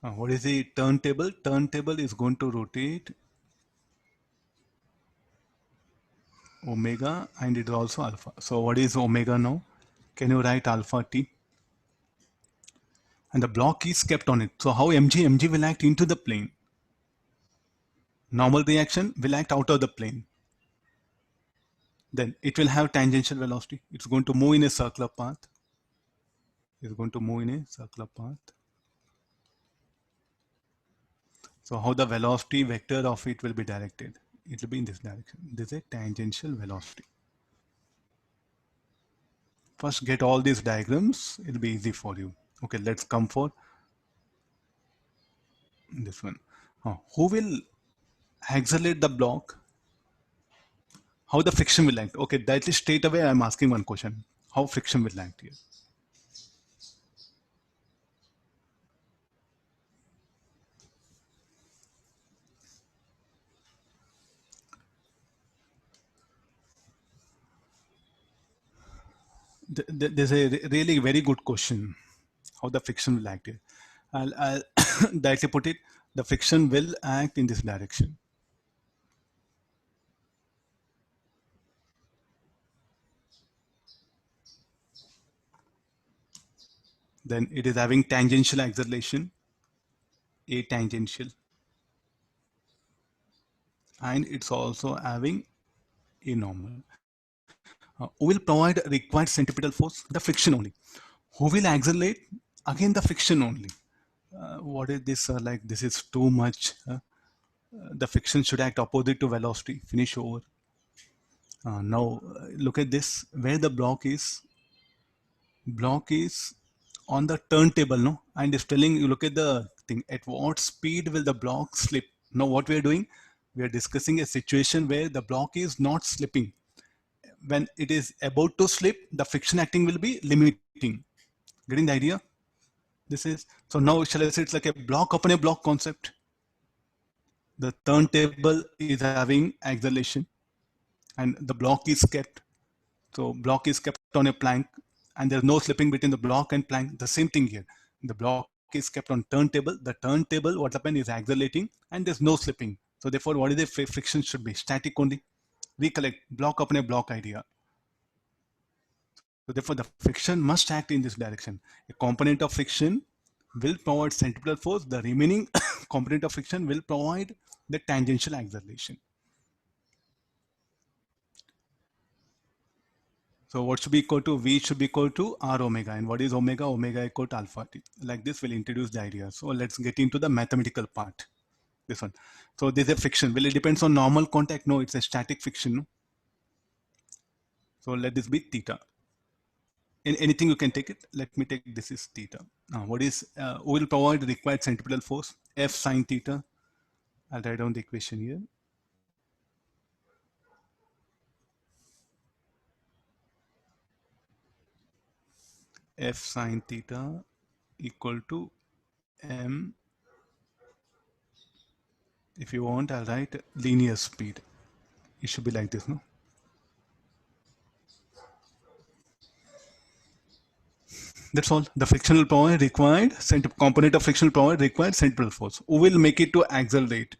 What is the turntable? Turntable is going to rotate omega and it is also alpha. So what is omega now? Can you write alpha t? And the block is kept on it. So how mg will act into the plane. Normal reaction will act out of the plane. Then it will have tangential velocity. It's going to move in a circular path. It's going to move in a circular path. So how the velocity vector of it will be directed? It will be in this direction. This is a tangential velocity. First get all these diagrams. It'll be easy for you. Okay, let's come for this one. Who will accelerate the block? How the friction will act? Okay, directly straight away I'm asking one question. How friction will act here? There's a really very good question. How the friction will act here? I'll directly put it. The friction will act in this direction. Then it is having tangential acceleration, a tangential, and it's also having a normal. Who will provide required centripetal force? The friction only. Who will accelerate? Again, the friction only. What is this? Like this is too much. The friction should act opposite to velocity. Finish over. Now look at this. Where the block is on the turntable, no? And it's telling you, look at the thing. At what speed will the block slip? Now what we are doing? We are discussing a situation where the block is not slipping. When it is about to slip, the friction acting will be limiting. Getting the idea? This is, so now shall I say it's like a block upon a block concept. The turntable is having acceleration and the block is kept. So block is kept on a plank and there's no slipping between the block and plank. The same thing here. The block is kept on turntable. The turntable, what happened is accelerating and there's no slipping. So therefore, what is the friction should be? Static only. Recollect, block upon a block idea. So therefore, the friction must act in this direction. A component of friction will provide centripetal force. The remaining component of friction will provide the tangential acceleration. So what should be equal to? V should be equal to R omega. And what is omega? Omega equal to alpha t. Like this, we'll introduce the idea. So let's get into the mathematical part. This one. So there's a friction. Will it depends on normal contact? No, it's a static friction. No? So let this be theta. In anything you can take it. Let me take this is theta. Now what is, will provide required centripetal force? F sine theta. I'll write down the equation here. F sine theta equal to m. If you want, I'll write linear speed. It should be like this, no? That's all. The frictional power required, component of frictional power required centripetal force. Who will make it to accelerate?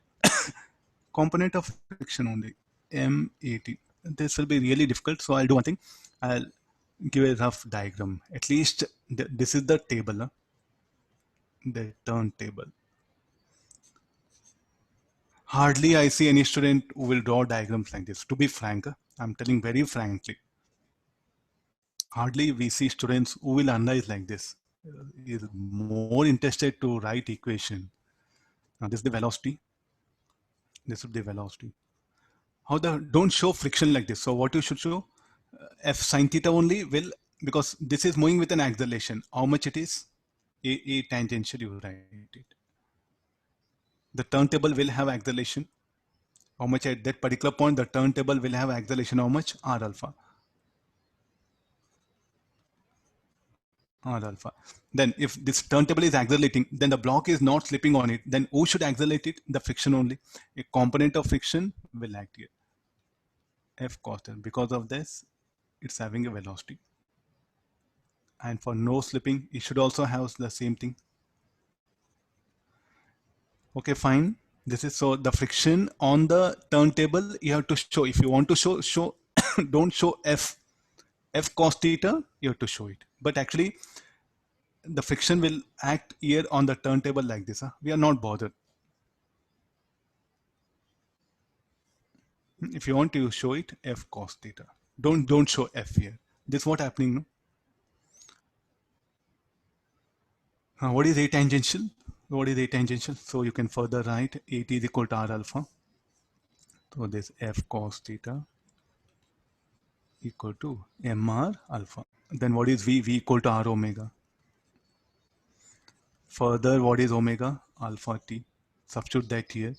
Component of friction only, MAT. This will be really difficult, so I'll do one thing. I'll give a rough diagram. At least this is the table, huh? The turntable. Hardly I see any student who will draw diagrams like this. To be frank, I'm telling very frankly. Hardly we see students who will analyze like this. Is more interested to write equation. Now this is the velocity. This is the velocity. How the, don't show friction like this. So what you should show? F sine theta only will, because this is moving with an acceleration. How much it is? A tangential, you write it. The turntable will have acceleration. How much at that particular point, the turntable will have acceleration. How much? R alpha. R alpha. Then if this turntable is accelerating, then the block is not slipping on it. Then who should accelerate it? The friction only. A component of friction will act here. F constant. Because of this, it's having a velocity. And for no slipping, it should also have the same thing. Okay, fine. This is so the friction on the turntable you have to show. If you want to show don't show f cos theta, you have to show it. But actually the friction will act here on the turntable like this. Huh? We are not bothered. If you want to show it, f cos theta. Don't show f here. This is what happening. No? What is A tangential? What is A tangential? So you can further write AT is equal to R alpha. So this f cos theta equal to mr alpha. Then what is V? V equal to R omega. Further, what is omega? Alpha t. Substitute that here.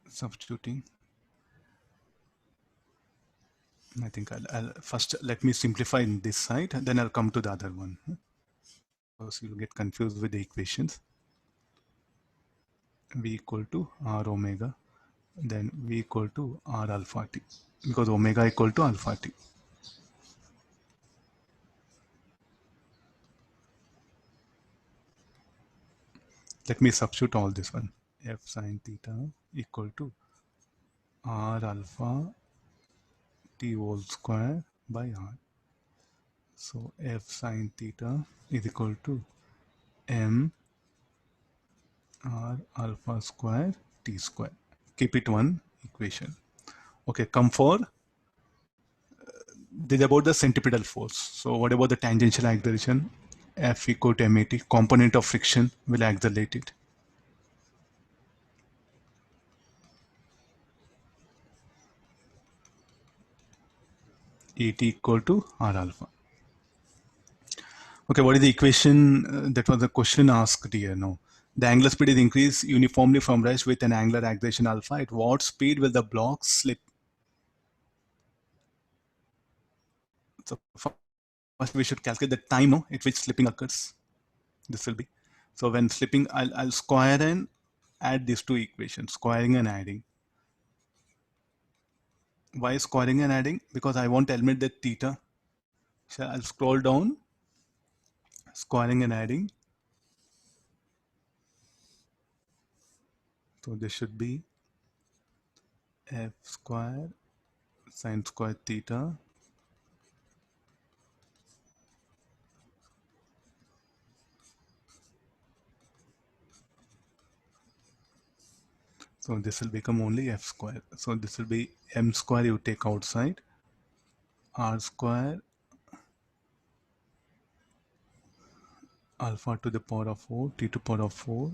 Substituting. I think I'll first let me simplify in this side, then I'll come to the other one. Because you'll get confused with the equations. V equal to R omega. Then V equal to R alpha t. Because omega equal to alpha t. Let me substitute all this one. F sine theta equal to R alpha t whole square by R. So F sine theta is equal to m R alpha square t square. Keep it one equation. Okay, come for this is about the centripetal force. So what about the tangential acceleration? F equal to mat, component of friction will accelerate it. Et equal to R alpha. Okay, what is the equation? That was the question asked here. No, the angular speed is increased uniformly from rest with an angular acceleration alpha. At what speed will the block slip? So first we should calculate the time, no, at which slipping occurs. This will be. So when slipping, I'll square and add these two equations, squaring and adding. Why squaring and adding? Because I want to eliminate the theta. So I'll scroll down, squaring and adding. So this should be f square sine square theta so this will become only f square. So this will be m square you take outside, r square alpha to the power of 4 t to the power of 4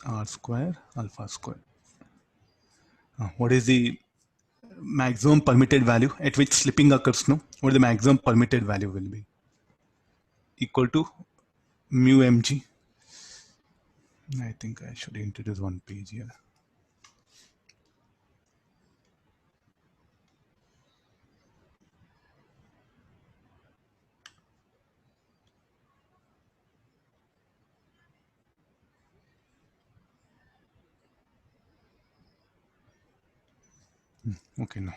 r square alpha square. What is the maximum permitted value at which slipping occurs? No, what the maximum permitted value will be? Equal to mu mg. I think I should introduce one page here. Okay, now.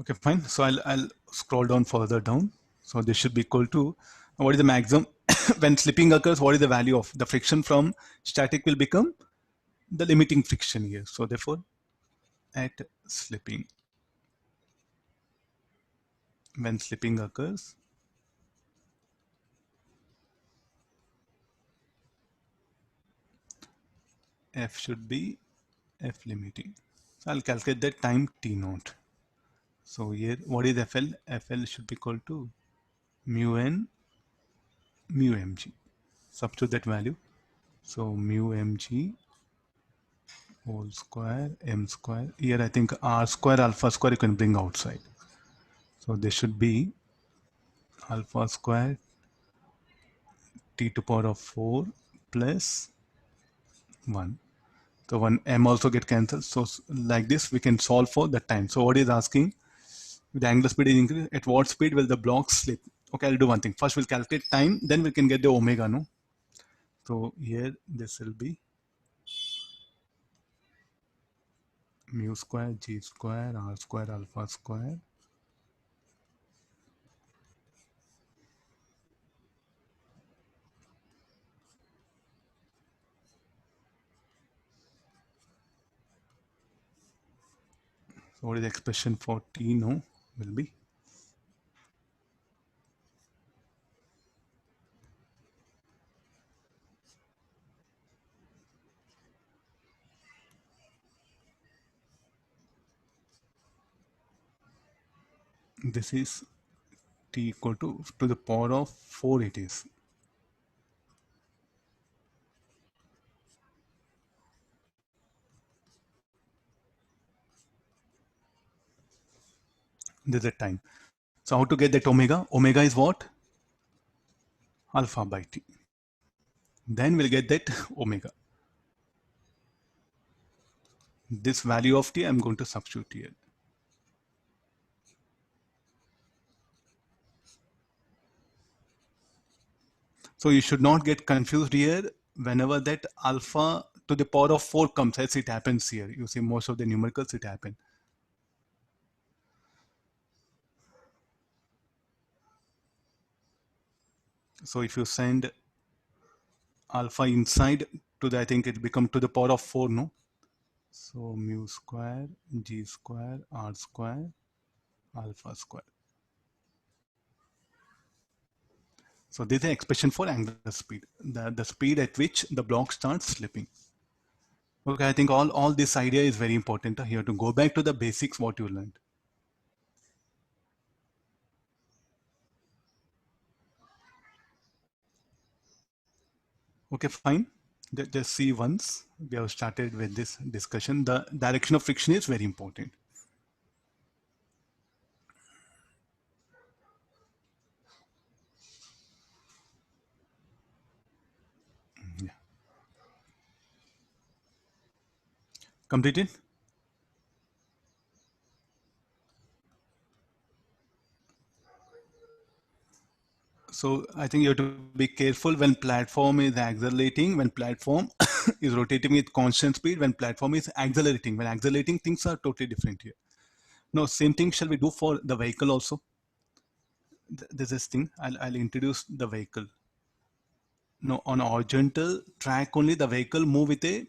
Okay, fine. So I'll scroll down further down. So this should be equal to what is the maximum when slipping occurs? What is the value of the friction from static will become the limiting friction here. So therefore, at slipping, when slipping occurs, F should be F limiting. So I'll calculate that time T naught. So here, what is FL? FL should be equal to mu n mu mg. Substitute that value. So mu mg whole square m square. Here I think r square alpha square you can bring outside. So this should be alpha square t to the power of 4 plus 1. So one m also get cancelled. So like this we can solve for the time. So what is asking? The angular speed is increased. At what speed will the block slip? Okay, I'll do one thing. First we'll calculate time, then we can get the omega, no? So here this will be mu square g square r square alpha square. So what is the expression for t? No, will be this is t equal to the power of 4 it is. This is the time. So how to get that omega? Omega is what? Alpha by t. Then we'll get that omega. This value of t I'm going to substitute here. So you should not get confused here whenever that alpha to the power of 4 comes, as it happens here. You see most of the numericals it happen. So if you send alpha inside to the, I think it become to the power of 4, no? So mu square, g square, r square, alpha square. So this is the expression for angular speed, the speed at which the block starts slipping. Okay, I think all this idea is very important here to go back to the basics what you learned. Okay, fine. Just see once we have started with this discussion, the direction of friction is very important. Yeah. Completed? So I think you have to be careful when platform is accelerating, when platform is rotating with constant speed, when platform is accelerating. When accelerating, things are totally different here. No, same thing shall we do for the vehicle also. There's this thing, I'll introduce the vehicle. No, on horizontal track only the vehicle move with a